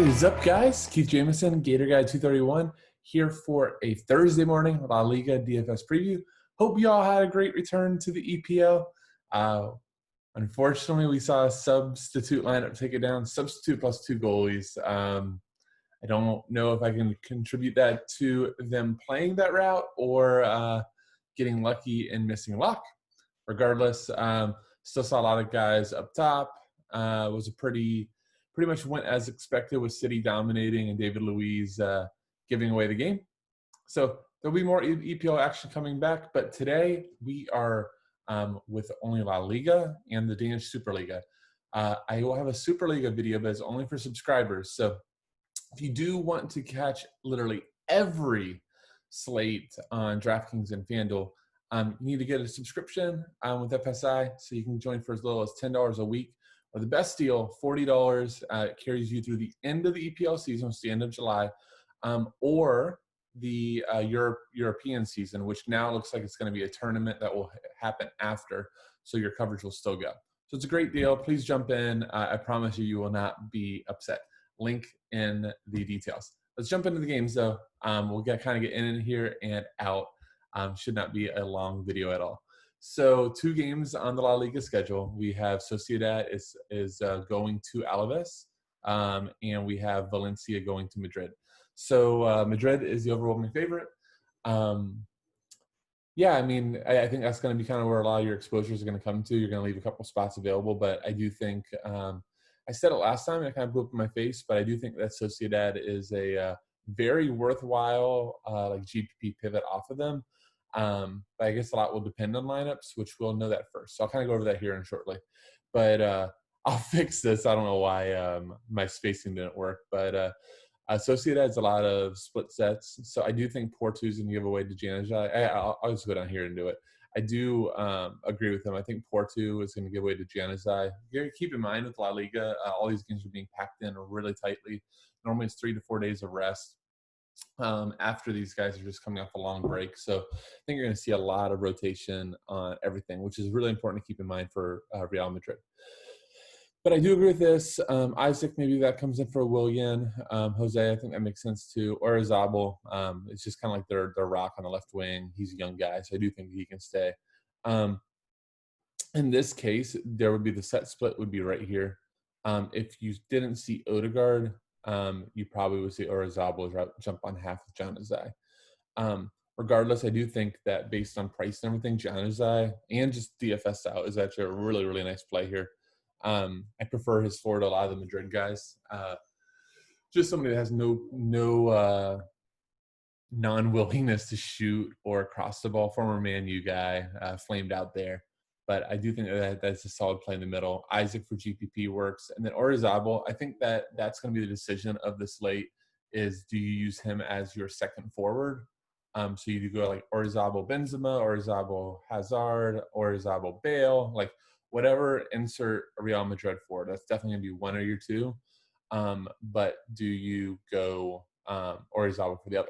is up, guys? Keith Jamison, Gator Guy 231, here for a Thursday morning La Liga DFS preview. Hope you all had a great return to the EPL. Unfortunately, we saw a substitute lineup take it down. Substitute plus 2 goalies. I don't know if I can contribute that to them playing that route or getting lucky and missing luck. Regardless, still saw a lot of guys up top. Was a pretty much went as expected with City dominating and David Luiz giving away the game. So there'll be more EPL action coming back, but today we are with only La Liga and the Danish Superliga. I will have a Superliga video, but it's only for subscribers. So if you do want to catch literally every slate on DraftKings and FanDuel, you need to get a subscription with FSI, so you can join for as little as $10 a week. Or the best deal, $40, carries you through the end of the EPL season, which is the end of July, or the European season, which now looks like it's going to be a tournament that will happen after, so your coverage will still go. So it's a great deal. Please jump in. I promise you will not be upset. Link in the details. Let's jump into the games, though. We'll kind of get in here and out. Should not be a long video at all. So 2 games on the La Liga schedule. We have Sociedad is going to Alaves, and we have Valencia going to Madrid. So Madrid is the overwhelming favorite. Yeah, I mean, I think that's going to be kind of where a lot of your exposures are going to come to. You're going to leave a couple spots available, but I do think I said it last time, and it kind of blew up in my face, but I do think that Sociedad is a very worthwhile like GPP pivot off of them. But I guess a lot will depend on lineups, which we'll know that first. So I'll kind of go over that here in shortly. But I'll fix this. I don't know why my spacing didn't work. But Sociedad has a lot of split sets. So I do think Porto is going to give away to Januzaj. I'll just go down here and do it. I do agree with him. I think Porto is going to give away to Januzaj. Keep in mind with La Liga, all these games are being packed in really tightly. Normally it's 3 to 4 days of rest. After these guys are just coming off a long break. So I think you're going to see a lot of rotation on everything, which is really important to keep in mind for Real Madrid. But I do agree with this. Isaac, maybe that comes in for Willian. Jose, I think that makes sense too. Or Zabal. It's just kind of like their rock on the left wing. He's a young guy, so I do think he can stay. In this case, there would be the set split would be right here. If you didn't see Odegaard, you probably would see Orazabal jump on half of Januzaj. Regardless, I do think that based on price and everything, Januzaj and just DFS out is actually a really, really nice play here. I prefer his floor to a lot of the Madrid guys. Just somebody that has no non-willingness to shoot or cross the ball. Former Man U guy, flamed out there. But I do think that's a solid play in the middle. Isaac for GPP works. And then Orazabal, I think that's going to be the decision of the slate is do you use him as your second forward? So you go like Orazabal Benzema, Orazabal Hazard, Orazabal Bale, like whatever, insert Real Madrid forward. That's definitely going to be one of your two. But do you go Orazabal for the other?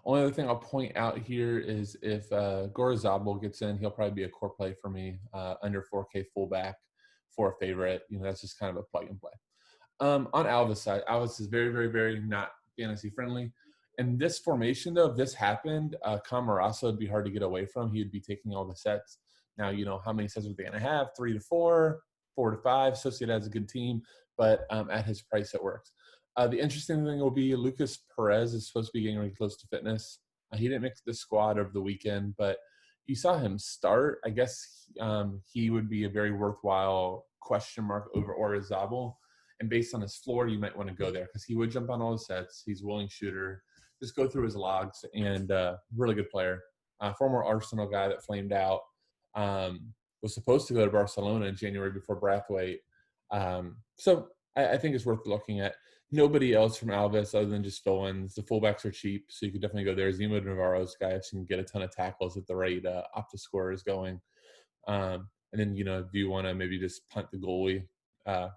Only other thing I'll point out here is if Gorazabal gets in, he'll probably be a core play for me, under 4K fullback for a favorite. That's just kind of a plug and play. On Alves' side, Alves is very, very, very not fantasy friendly. In this formation, though, if this happened, Camarasa would be hard to get away from. He would be taking all the sets. Now, how many sets are they going to have? 3 to 4, 4 to 5. Sociedad's a good team, but at his price, it works. The interesting thing will be Lucas Perez is supposed to be getting really close to fitness. He didn't make the squad over the weekend, but you saw him start. I guess he would be a very worthwhile question mark over Orazabal. And based on his floor, you might want to go there because he would jump on all the sets. He's a willing shooter. Just go through his logs and really good player. Former Arsenal guy that flamed out. Was supposed to go to Barcelona in January before Braithwaite. So I think it's worth looking at. Nobody else from Alves other than just fill-ins. The fullbacks are cheap, so you could definitely go there. Zemo Navarro's guy, so you can get a ton of tackles at the rate Opta score is going. And then, do you want to maybe just punt the goalie?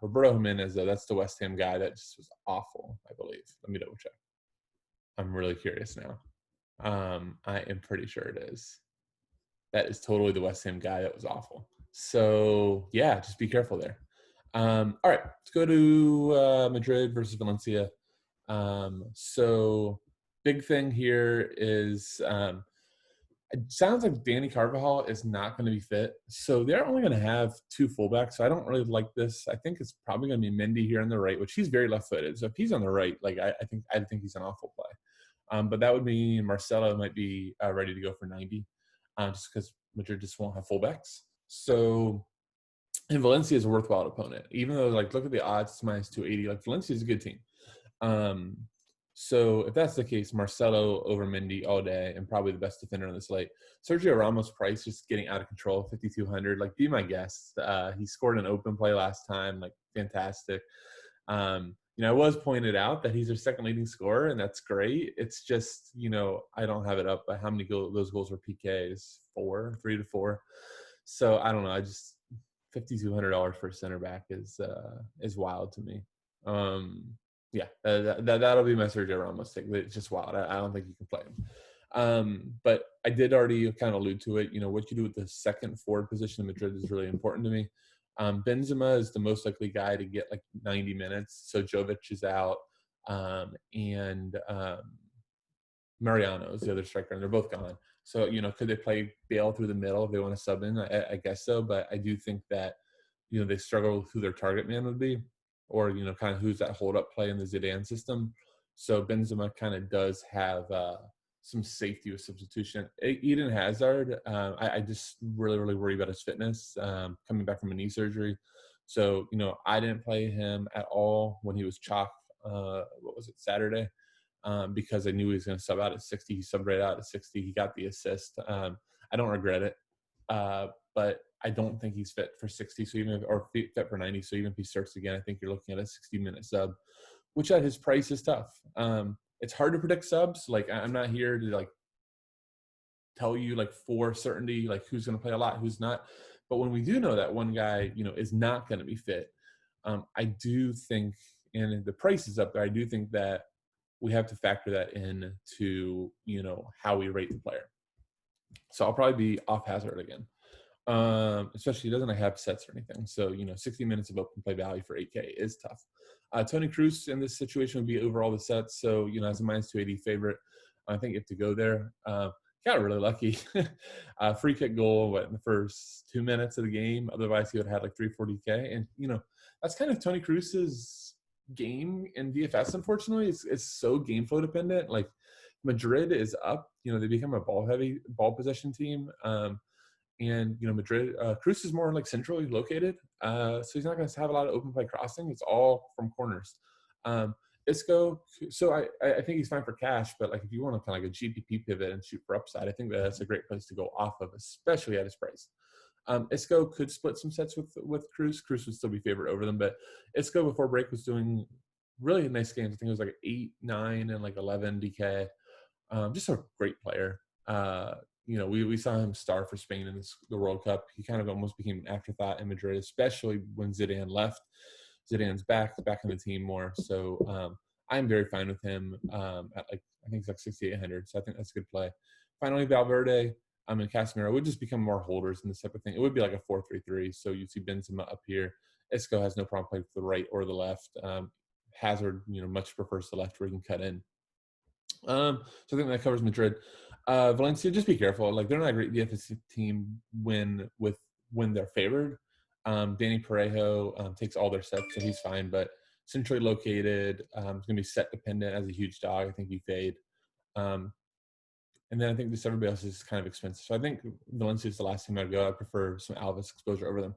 Roberto Jimenez, though, that's the West Ham guy that just was awful, I believe. Let me double check. I'm really curious now. I am pretty sure it is. That is totally the West Ham guy that was awful. So, yeah, just be careful there. All right, let's go to Madrid versus Valencia. So big thing here is it sounds like Danny Carvajal is not going to be fit. So they're only going to have two fullbacks. So I don't really like this. I think it's probably going to be Mendy here on the right, which he's very left-footed. So if he's on the right, like I think he's an awful play. But that would mean Marcelo might be ready to go for 90, just because Madrid just won't have fullbacks. So, and Valencia is a worthwhile opponent, even though like look at the odds, it's minus 280. Like Valencia is a good team. So if that's the case, Marcelo over Mendy all day and probably the best defender on the slate. Sergio Ramos price just getting out of control, 5,200. Like, be my guest. He scored an open play last time, like fantastic. I was pointed out that he's their second leading scorer, and that's great. It's just, I don't have it up, but how many those goals were PKs? 3 to 4. So I don't know. I just $5,200 for a center back is wild to me. Yeah, that'll be my Sergio Ramos take. It's just wild. I don't think you can play him. But I did already kind of allude to it. What you do with the second forward position in Madrid is really important to me. Benzema is the most likely guy to get like 90 minutes. So Jovic is out, and Mariano is the other striker, and they're both gone. So, could they play Bale through the middle if they want to sub in? I guess so, but I do think that, they struggle with who their target man would be, or, kind of who's that hold-up play in the Zidane system. So Benzema kind of does have some safety with substitution. Eden Hazard, I just really, really worry about his fitness coming back from a knee surgery. So, I didn't play him at all when he was chalked, Saturday, because I knew he was going to sub out at 60. He subbed right out at 60. He got the assist. I don't regret it, but I don't think he's fit for 60. So or fit for 90. So even if he starts again, I think you're looking at a 60-minute sub, which at his price is tough. It's hard to predict subs. Like, I'm not here to like tell you like for certainty like who's going to play a lot, who's not. But when we do know that one guy, is not going to be fit, I do think, and the price is up there, I do think that we have to factor that in to, how we rate the player. So I'll probably be off Hazard again. Especially he doesn't have sets or anything. So, 60 minutes of open play value for 8K is tough. Tony Cruz in this situation would be over all the sets. So, as a minus 280 favorite, I think you have to go there. Got really lucky. Free kick goal, in the first 2 minutes of the game. Otherwise, he would have had like 340K. And, that's kind of Tony Cruz's game in DFS, unfortunately. It's so game flow dependent. Like, Madrid is up. They become a ball possession team. And, Madrid, Cruz is more like centrally located. So he's not going to have a lot of open play crossing. It's all from corners. Isco, so I think he's fine for cash, but like if you want to kind of like a GPP pivot and shoot for upside, I think that's a great place to go off of, especially at his price. Isco could split some sets with Cruz. Cruz would still be favored over them, but Isco before break was doing really nice games. I think it was like 8, 9, and like 11 DK. Just a great player. We saw him star for Spain in the World Cup. He kind of almost became an afterthought in Madrid, especially when Zidane left. Zidane's back in the team more. So I'm very fine with him at like, I think it's like 6,800. So I think that's a good play. Finally, Valverde and Casemiro would just become more holders in this type of thing. It would be like a 4-3-3. So you'd see Benzema up here. Isco has no problem playing to the right or the left. Hazard, much prefers the left where he can cut in. So I think that covers Madrid. Valencia, just be careful. Like, they're not a great DFS team when they're favored. Danny Parejo takes all their sets, so he's fine. But centrally located, it's going to be set dependent. As a huge dog, I think you fade. And then I think just everybody else is kind of expensive. So I think Valencia is the last team I'd go. I prefer some Alves exposure over them.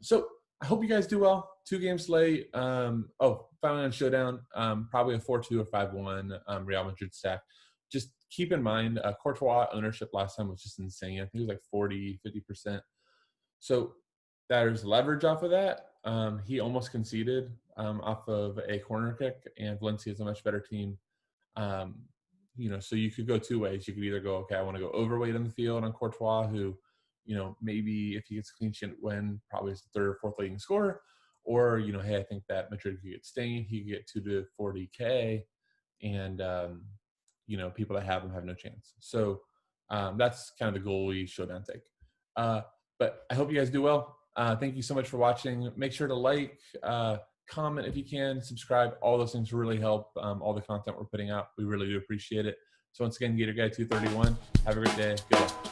So I hope you guys do well. 2 games late. Finally on Showdown, probably a 4-2 or 5-1 Real Madrid stack. Just keep in mind, Courtois ownership last time was just insane. I think it was like 40, 50%. So there's leverage off of that. He almost conceded off of a corner kick, and Valencia is a much better team. So you could go 2 ways. You could either go, okay, I want to go overweight in the field on Courtois, who, maybe if he gets a clean sheet win, probably is the 3rd or 4th leading scorer. Or, hey, I think that Madrid could get Stain. He could get 2 to 40K. And, people that have him have no chance. So that's kind of the goal we Showdown take. But I hope you guys do well. Thank you so much for watching. Make sure to like, comment if you can, subscribe. All those things really help all the content we're putting out. We really do appreciate it. So once again, Gator Guy 231, have a great day. Good luck.